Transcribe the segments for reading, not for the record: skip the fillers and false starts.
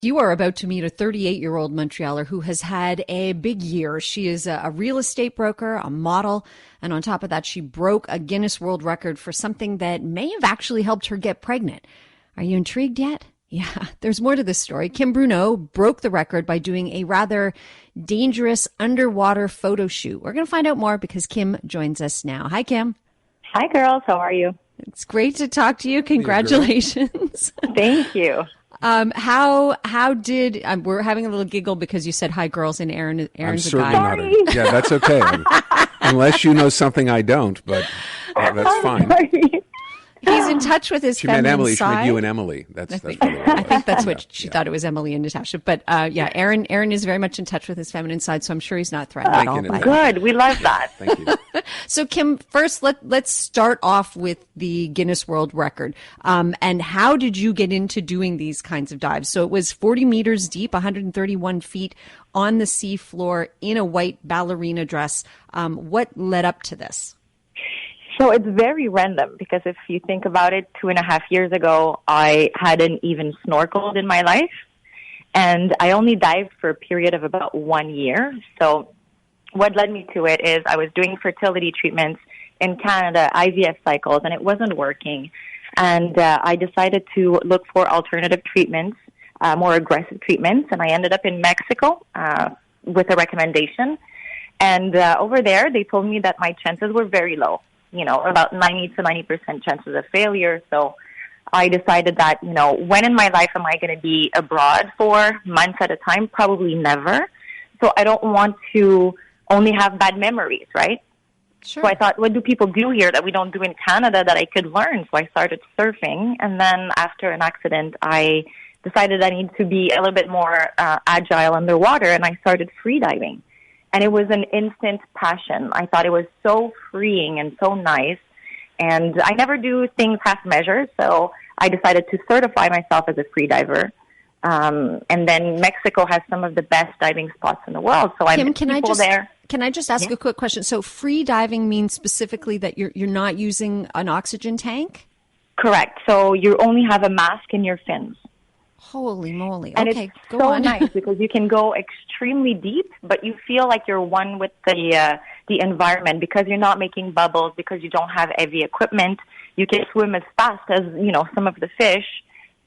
You are about to meet a 38-year-old Montrealer who has had a big year. She is a real estate broker, a model, and on top of that, she broke a Guinness World Record for something that may have actually helped her get pregnant. Are you intrigued yet? Yeah, there's more to this story. Kim Bruneau broke the record by doing a rather dangerous underwater photo shoot. We're going to find out more because Kim joins us now. Hi, Kim. Hi, girls. How are you? It's great to talk to you. Congratulations. Thank you. How did we're having a little giggle because you said hi, girls, and Aaron's a guy. Not yeah, that's okay. Unless you know something I don't, but that's fine. Sorry. He's in touch with his feminine Emily. side. She meant you and Emily. That's really what I think that's what she thought it was, Emily and Natasha. But Aaron is very much in touch with his feminine side, so I'm sure he's not threatened at all. Good. We love that. Thank you. So, Kim, first let's start off with the Guinness World Record. And how did you get into doing these kinds of dives? So it was 40 meters deep, 131 feet on the sea floor in a white ballerina dress. What led up to this? So it's very random because if you think about it, 2.5 years ago, I hadn't even snorkeled in my life. And I only dived for a period of about 1 year. So what led me to it is I was doing fertility treatments in Canada, IVF cycles, and it wasn't working. And I decided to look for alternative treatments, more aggressive treatments. And I ended up in Mexico with a recommendation. And over there, they told me that my chances were very low. About 90 to 90% chances of failure. So I decided that, when in my life am I going to be abroad for months at a time? Probably never. So I don't want to only have bad memories, right? Sure. So I thought, what do people do here that we don't do in Canada that I could learn? So I started surfing. And then after an accident, I decided I need to be a little bit more agile underwater, and I started free diving. And it was an instant passion. I thought it was so freeing and so nice. And I never do things half measures, so I decided to certify myself as a free diver. And then Mexico has some of the best diving spots in the world. So I'm there. Can I just ask a quick question? So free diving means specifically that you're not using an oxygen tank? Correct. So you only have a mask in your fins. Holy moly. And okay, it's go so on. nice because you can go extremely deep, but you feel like you're one with the environment because you're not making bubbles, because you don't have heavy equipment. You can swim as fast as, some of the fish.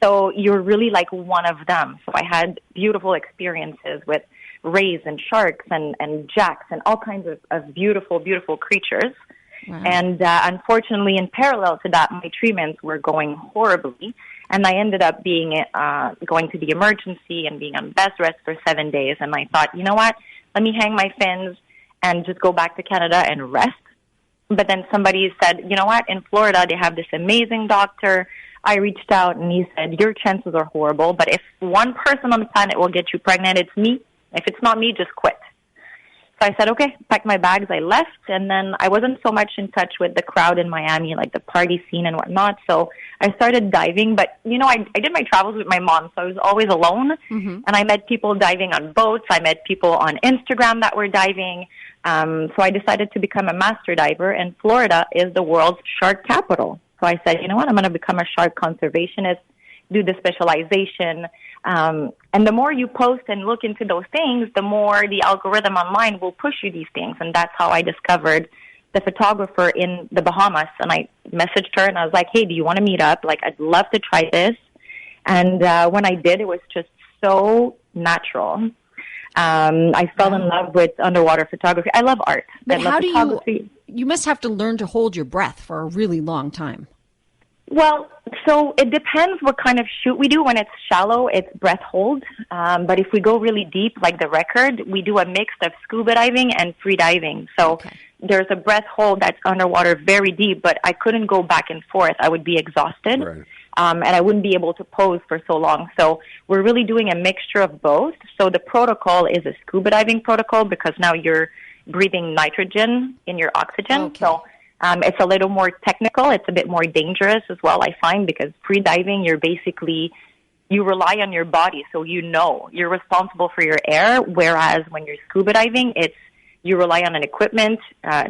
So you're really like one of them. So I had beautiful experiences with rays and sharks and jacks and all kinds of beautiful, beautiful creatures. Wow. And unfortunately, in parallel to that, my treatments were going horribly. And I ended up going to the emergency and being on bed rest for 7 days. And I thought, you know what? Let me hang my fins and just go back to Canada and rest. But then somebody said, you know what? In Florida, they have this amazing doctor. I reached out and he said, your chances are horrible. But if one person on the planet will get you pregnant, it's me. If it's not me, just quit. So I said, okay, packed my bags, I left, and then I wasn't so much in touch with the crowd in Miami, like the party scene and whatnot, so I started diving, but, I did my travels with my mom, so I was always alone, and I met people diving on boats, I met people on Instagram that were diving, so I decided to become a master diver, and Florida is the world's shark capital. So I said, you know what, I'm going to become a shark conservationist, do the specialization. And the more you post and look into those things, the more the algorithm online will push you these things. And that's how I discovered the photographer in the Bahamas. And I messaged her and I was like, hey, do you want to meet up? Like, I'd love to try this. And when I did, it was just so natural. I fell in love with underwater photography. I love art. But how do you must have to learn to hold your breath for a really long time. Well, so it depends what kind of shoot we do. When it's shallow, it's breath hold. But if we go really deep, like the record, we do a mix of scuba diving and free diving. So there's a breath hold that's underwater very deep, but I couldn't go back and forth. I would be exhausted. Right. And I wouldn't be able to pose for so long. So we're really doing a mixture of both. So the protocol is a scuba diving protocol because now you're breathing nitrogen in your oxygen. Okay. So it's a little more technical. It's a bit more dangerous as well, I find, because free diving, you rely on your body. So you're responsible for your air, whereas when you're scuba diving, you rely on an equipment,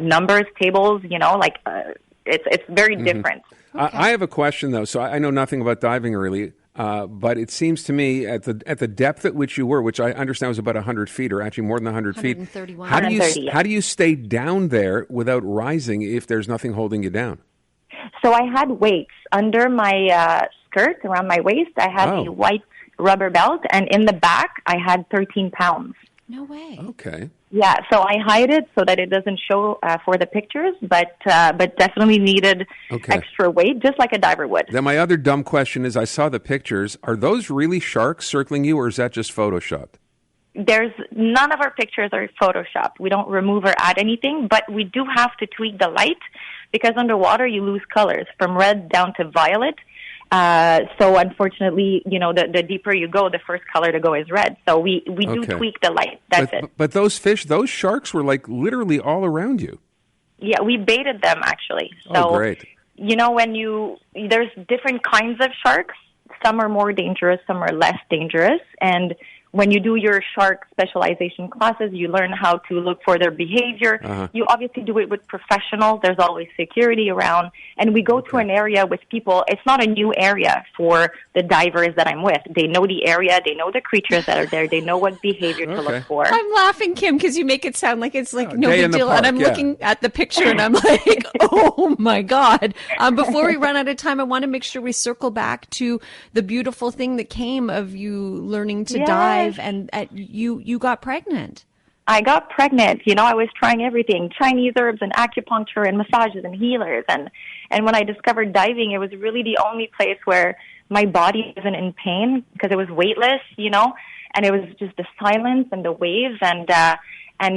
numbers, tables, it's very different. Okay. I have a question, though. So I know nothing about diving, really. But it seems to me at the depth at which you were, which I understand was about 100 feet, or actually more than 100 feet. 131. How do you stay down there without rising if there's nothing holding you down? So I had weights under my skirt, around my waist. I had a white rubber belt, and in the back, I had 13 pounds. No way. Okay. Yeah, so I hide it so that it doesn't show for the pictures, but definitely needed extra weight, just like a diver would. Then my other dumb question is, I saw the pictures. Are those really sharks circling you, or is that just photoshopped? There's none of our pictures are photoshopped. We don't remove or add anything, but we do have to tweak the light because underwater you lose colors from red down to violet. So unfortunately, the deeper you go, the first color to go is red. So we do tweak the light. That's it. But those fish, those sharks were like literally all around you. Yeah, we baited them actually. So, great. There's different kinds of sharks. Some are more dangerous, some are less dangerous. And when you do your shark specialization classes, you learn how to look for their behavior. You obviously do it with professionals. There's always security around. And we go to an area with people. It's not a new area for the divers that I'm with. They know the area. They know the creatures that are there. They know what behavior to look for. I'm laughing, Kim, because you make it sound like it's like no big deal. Park, and I'm looking at the picture and I'm like, oh my God. Before we run out of time, I want to make sure we circle back to the beautiful thing that came of you learning to dive. And you got pregnant. I got pregnant. I was trying everything, Chinese herbs and acupuncture and massages and healers. And when I discovered diving, it was really the only place where my body wasn't in pain because it was weightless, and it was just the silence and the waves. And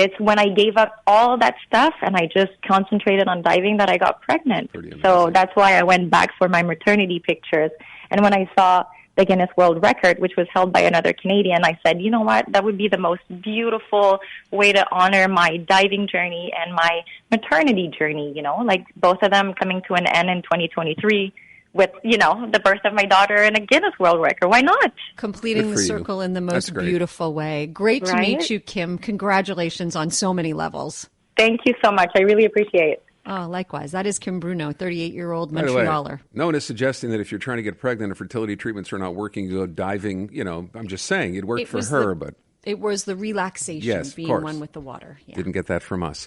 it's when I gave up all that stuff and I just concentrated on diving that I got pregnant. So that's why I went back for my maternity pictures. And when I saw the Guinness World Record, which was held by another Canadian, I said, you know what, that would be the most beautiful way to honor my diving journey and my maternity journey, like both of them coming to an end in 2023 with, the birth of my daughter and a Guinness World Record. Why not? Completing the circle in the most beautiful way. Great to meet you, Kim. Congratulations on so many levels. Thank you so much. I really appreciate it. Oh, likewise. That is Kim Bruneau, 38-year-old Way, Montrealer. no one is suggesting that if you're trying to get pregnant and fertility treatments are not working, you go diving. I'm just saying it worked for her, but it was the relaxation being one with the water. Yeah. Didn't get that from us.